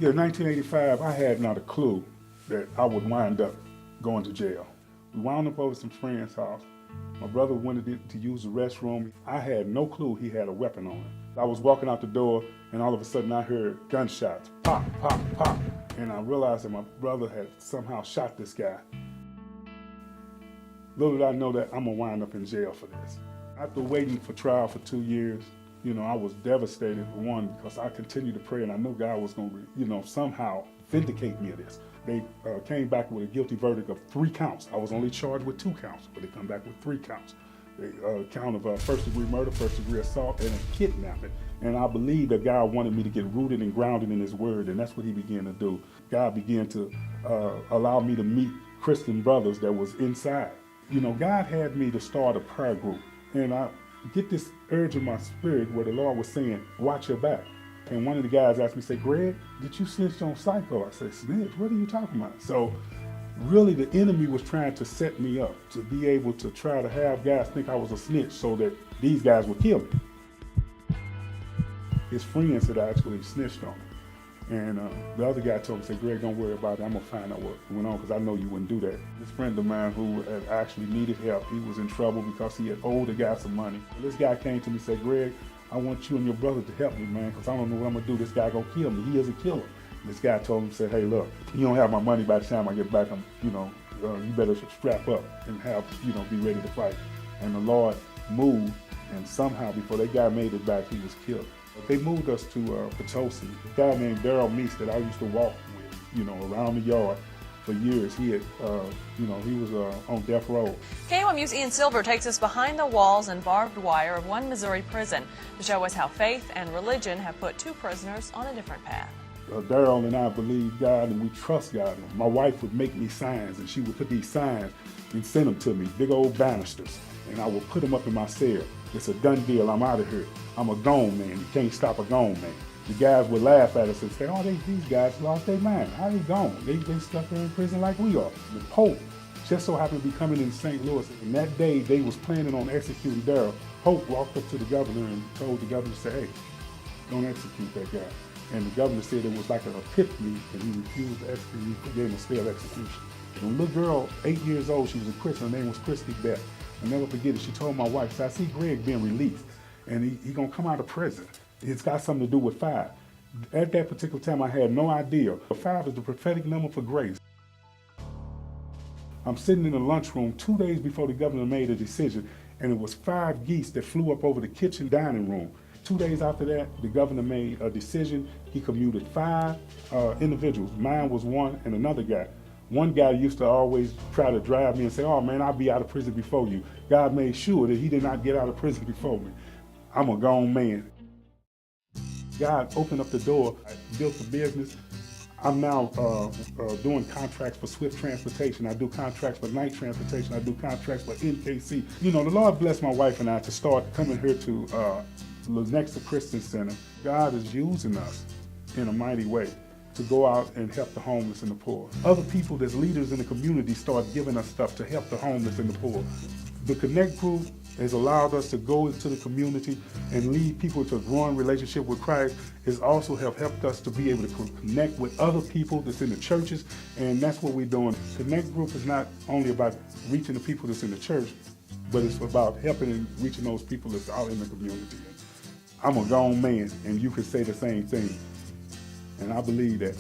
Yeah, 1985, I had not a clue that I would wind up going to jail. We wound up over some friend's house. My brother wanted to use the restroom. I had no clue he had a weapon on him. I was walking out the door, and all of a sudden I heard gunshots, pop, pop, pop. And I realized that my brother had somehow shot this guy. Little did I know that I'm gonna wind up in jail for this. After waiting for trial for 2 years, I was devastated, one, because I continued to pray and I knew God was going to, somehow vindicate me of this. They came back with a guilty verdict of 3 counts. I was only charged with 2 counts, but they come back with 3 counts. They count of first-degree murder, first-degree assault, and a kidnapping. And I believe that God wanted me to get rooted and grounded in His Word, and that's what He began to do. God began to allow me to meet Christian brothers that was inside. God had me to start a prayer group, and I get this urge in my spirit where the Lord was saying, watch your back. And one of the guys asked me, say, Greg, did you snitch on Psycho? I said, snitch? What are you talking about? So really the enemy was trying to set me up to be able to try to have guys think I was a snitch so that these guys would kill me. His friends had actually snitched on me. And the other guy told me, say, Greg, don't worry about it. I'm going to find out what went on because I know you wouldn't do that. This friend of mine who had actually needed help, he was in trouble because he had owed the guy some money. This guy came to me and said, Greg, I want you and your brother to help me, man, because I don't know what I'm going to do. This guy going to kill me. He is a killer. This guy told him, said, hey, look, you don't have my money by the time I get back. You better strap up and have, be ready to fight. And the Lord moved, and somehow before that guy made it back, he was killed. They moved us to Ruchotzke. A guy named Daryl Meese that I used to walk with, around the yard for years. He had, he was on death row. KOMU's Ian Silver takes us behind the walls and barbed wire of one Missouri prison to show us how faith and religion have put 2 prisoners on a different path. Daryl and I believe God and we trust God. My wife would make me signs, and she would put these signs and send them to me, big old banisters, and I would put them up in my cell. It's a done deal, I'm out of here. I'm a gone man, you can't stop a gone man. The guys would laugh at us and say, oh, these guys lost their mind. How they gone? They stuck there in prison like we are. The Pope just so happened to be coming in St. Louis, and that day they was planning on executing Daryl. Pope walked up to the governor and told the governor, say, hey, don't execute that guy. And the governor said it was like an epiphany, and he refused to execute. He gave him a stay of execution. And a little girl, 8 years old, she was a Christian, her name was Christy Beth. I'll never forget it. She told my wife, I see Greg being released, and he gonna come out of prison. It's got something to do with 5. At that particular time, I had no idea. 5 is the prophetic number for grace. I'm sitting in the lunchroom 2 days before the governor made a decision, and it was 5 geese that flew up over the kitchen dining room. 2 days after that, the governor made a decision. He commuted 5 individuals. Mine was one and another guy. One guy used to always try to drive me and say, oh man, I'll be out of prison before you. God made sure that he did not get out of prison before me. I'm a gone man. God opened up the door. I built a business. I'm now doing contracts for Swift Transportation. I do contracts for Night Transportation. I do contracts for NKC. The Lord blessed my wife and I to start coming here to Lenexa Christian Center. God is using us in a mighty way to go out and help the homeless and the poor. Other people that's leaders in the community start giving us stuff to help the homeless and the poor. The Connect group has allowed us to go into the community and lead people to a growing relationship with Christ. It's also helped us to be able to connect with other people that's in the churches, and that's what we're doing. Connect group is not only about reaching the people that's in the church, but it's about helping and reaching those people that's out in the community. I'm a grown man, and you could say the same thing. And I believe that